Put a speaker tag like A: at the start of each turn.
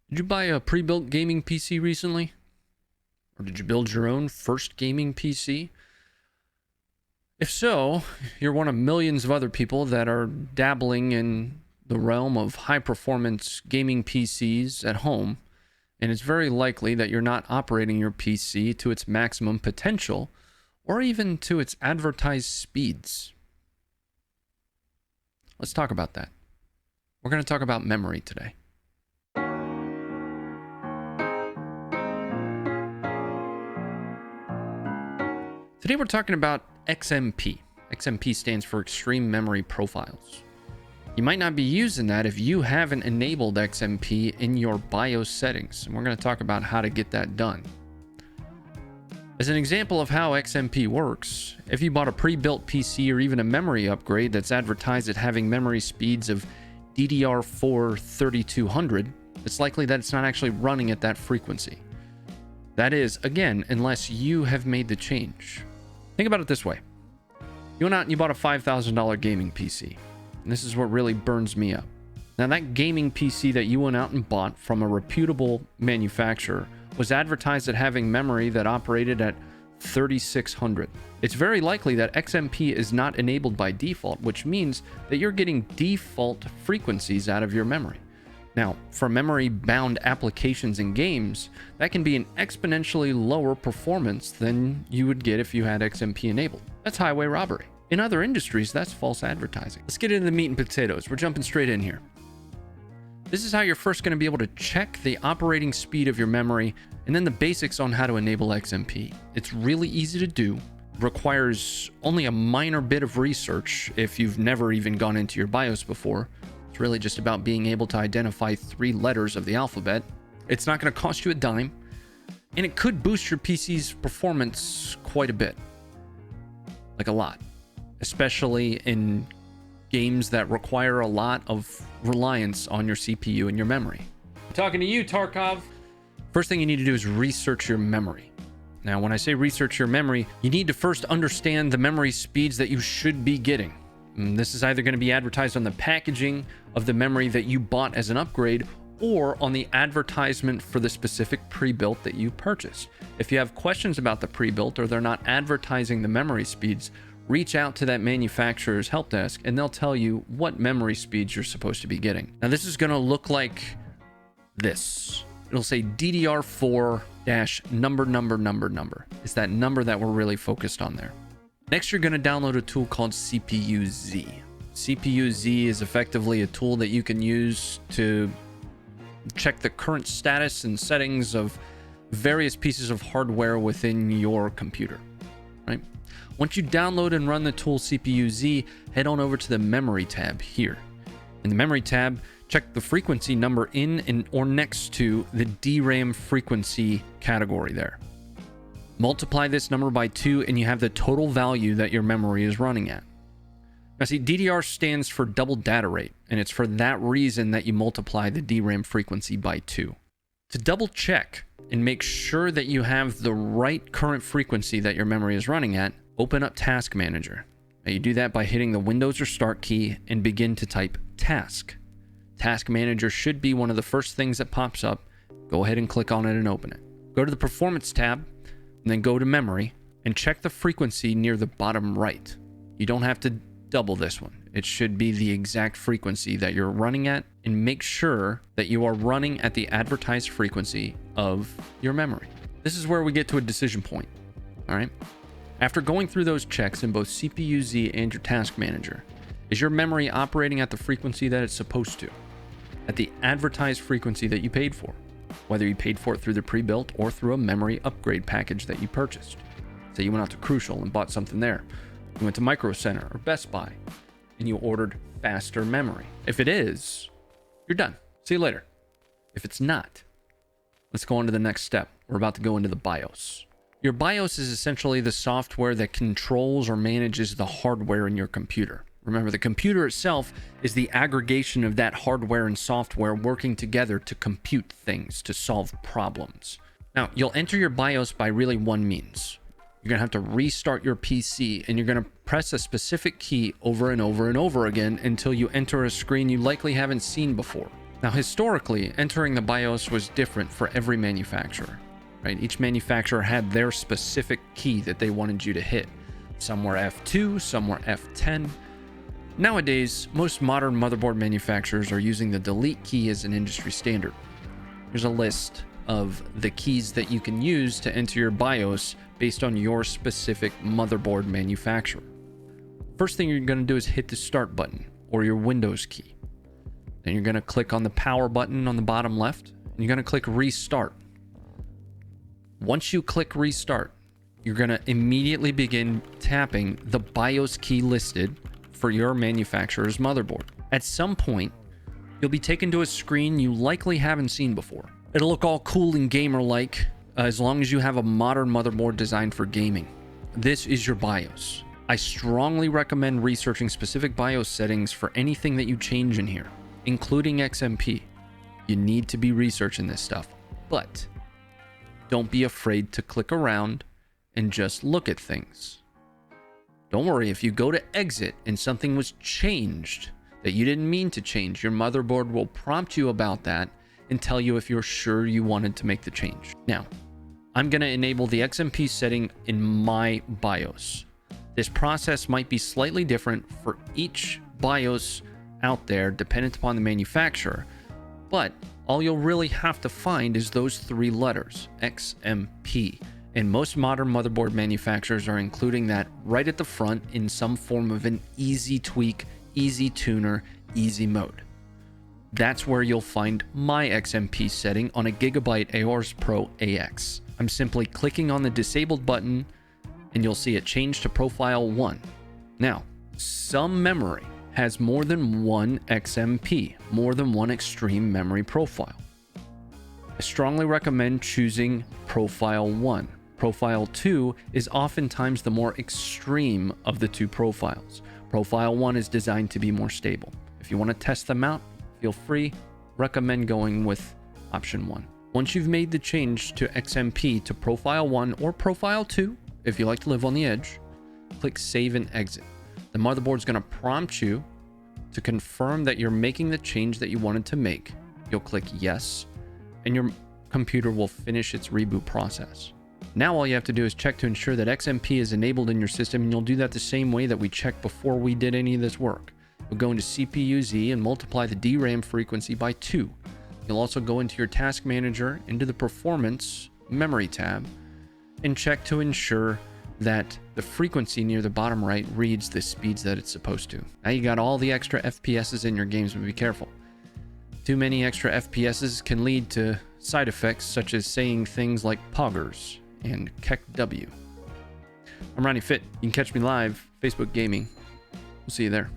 A: Did you buy a pre-built gaming PC recently? Or did you build your own first gaming PC? If so, you're one of millions of other people that are dabbling in the realm of high-performance gaming PCs at home, and it's very likely that you're not operating your PC to its maximum potential or even to its advertised speeds. Let's talk about that. We're going to talk about memory today. Today we're talking about XMP. XMP stands for Extreme Memory Profiles. You might not be using that if you haven't enabled XMP in your BIOS settings, and we're going to talk about how to get that done. As an example of how XMP works, if you bought a pre-built PC or even a memory upgrade that's advertised at having memory speeds of DDR4 3200, it's likely that it's not actually running at that frequency. That is, again, unless you have made the change. Think about it this way. You went out and you bought a $5,000 gaming PC. And this is what really burns me up. Now, that gaming PC that you went out and bought from a reputable manufacturer was advertised at having memory that operated at 3600. It's very likely that XMP is not enabled by default, which means that you're getting default frequencies out of your memory. Now, for memory-bound applications and games, that can be an exponentially lower performance than you would get if you had XMP enabled. That's highway robbery. In other industries, that's false advertising. Let's get into the meat and potatoes. We're jumping straight in here. This is how you're first going to be able to check the operating speed of your memory, and then the basics on how to enable XMP. It's really easy to do, requires only a minor bit of research if you've never even gone into your BIOS before. It's really just about being able to identify 3 letters of the alphabet. It's not going to cost you a dime, and it could boost your PC's performance quite a bit. Like a lot. Especially in games that require a lot of reliance on your CPU and your memory. I'm talking to you, Tarkov. First thing you need to do is research your memory. Now, when I say research your memory, you need to first understand the memory speeds that you should be getting. And this is either going to be advertised on the packaging of the memory that you bought as an upgrade or on the advertisement for the specific pre-built that you purchased. If you have questions about the pre-built or they're not advertising the memory speeds, reach out to that manufacturer's help desk and they'll tell you what memory speeds you're supposed to be getting. Now, this is going to look like this. It'll say DDR4 number. It's that number that we're really focused on there. Next, you're going to download a tool called CPU-Z. CPU-Z is effectively a tool that you can use to check the current status and settings of various pieces of hardware within your computer, right? Once you download and run the tool CPU-Z, head on over to the memory tab here. In the memory tab, check the frequency number in or next to the DRAM frequency category there. Multiply this number by 2 and you have the total value that your memory is running at. Now see, DDR stands for double data rate, and it's for that reason that you multiply the DRAM frequency by 2. To double check and make sure that you have the right current frequency that your memory is running at, open up Task Manager. Now you do that by hitting the Windows or Start key and begin to type Task. Task Manager should be one of the first things that pops up. Go ahead and click on it and open it. Go to the Performance tab, and then go to Memory, and check the frequency near the bottom right. You don't have to double this one. It should be the exact frequency that you're running at, and make sure that you are running at the advertised frequency of your memory. This is where we get to a decision point, all right? After going through those checks in both CPU-Z and your Task Manager, is your memory operating at the frequency that it's supposed to? At the advertised frequency that you paid for? Whether you paid for it through the pre-built or through a memory upgrade package that you purchased. Say you went out to Crucial and bought something there. You went to Micro Center or Best Buy and you ordered faster memory. If it is, you're done. See you later. If it's not, let's go on to the next step. We're about to go into the BIOS. Your BIOS is essentially the software that controls or manages the hardware in your computer. Remember, the computer itself is the aggregation of that hardware and software working together to compute things, to solve problems. Now, you'll enter your BIOS by really one means. You're going to have to restart your PC, and you're going to press a specific key over and over and over again until you enter a screen you likely haven't seen before. Now, historically, entering the BIOS was different for every manufacturer, right? Each manufacturer had their specific key that they wanted you to hit. Some were F2, some were F10. Nowadays, most modern motherboard manufacturers are using the delete key as an industry standard. Here's a list of the keys that you can use to enter your BIOS based on your specific motherboard manufacturer. First thing you're going to do is hit the start button or your Windows key. Then you're going to click on the power button on the bottom left, and you're going to click restart. Once you click restart, you're going to immediately begin tapping the BIOS key listed for your manufacturer's motherboard. At some point, you'll be taken to a screen you likely haven't seen before. It'll look all cool and gamer-like as long as you have a modern motherboard designed for gaming. This is your BIOS. I strongly recommend researching specific BIOS settings for anything that you change in here, including XMP. You need to be researching this stuff, but don't be afraid to click around and just look at things. Don't worry, if you go to exit and something was changed that you didn't mean to change, your motherboard will prompt you about that and tell you if you're sure you wanted to make the change. Now, I'm going to enable the XMP setting in my BIOS. This process might be slightly different for each BIOS out there, dependent upon the manufacturer, but all you'll really have to find is those three letters, XMP. And most modern motherboard manufacturers are including that right at the front in some form of an easy tweak, easy tuner, easy mode. That's where you'll find my XMP setting on a Gigabyte Aorus Pro AX. I'm simply clicking on the disabled button and you'll see it change to profile 1. Now, some memory has more than one XMP, more than one extreme memory profile. I strongly recommend choosing profile 1. Profile 2 is oftentimes the more extreme of the two profiles. Profile 1 is designed to be more stable. If you want to test them out, feel free. Recommend going with option 1. Once you've made the change to XMP to profile 1 or profile 2, if you like to live on the edge, click save and exit. The motherboard's going to prompt you to confirm that you're making the change that you wanted to make. You'll click yes, and your computer will finish its reboot process. Now all you have to do is check to ensure that XMP is enabled in your system, and you'll do that the same way that we checked before we did any of this work. You'll go into CPU-Z and multiply the DRAM frequency by 2. You'll also go into your task manager, into the performance memory tab, and check to ensure that the frequency near the bottom right reads the speeds that it's supposed to. Now you got all the extra FPSs in your games, but be careful. Too many extra FPSs can lead to side effects such as saying things like poggers and KEKW. I'm Ronnie Fit. You can catch me live, Facebook Gaming. We'll see you there.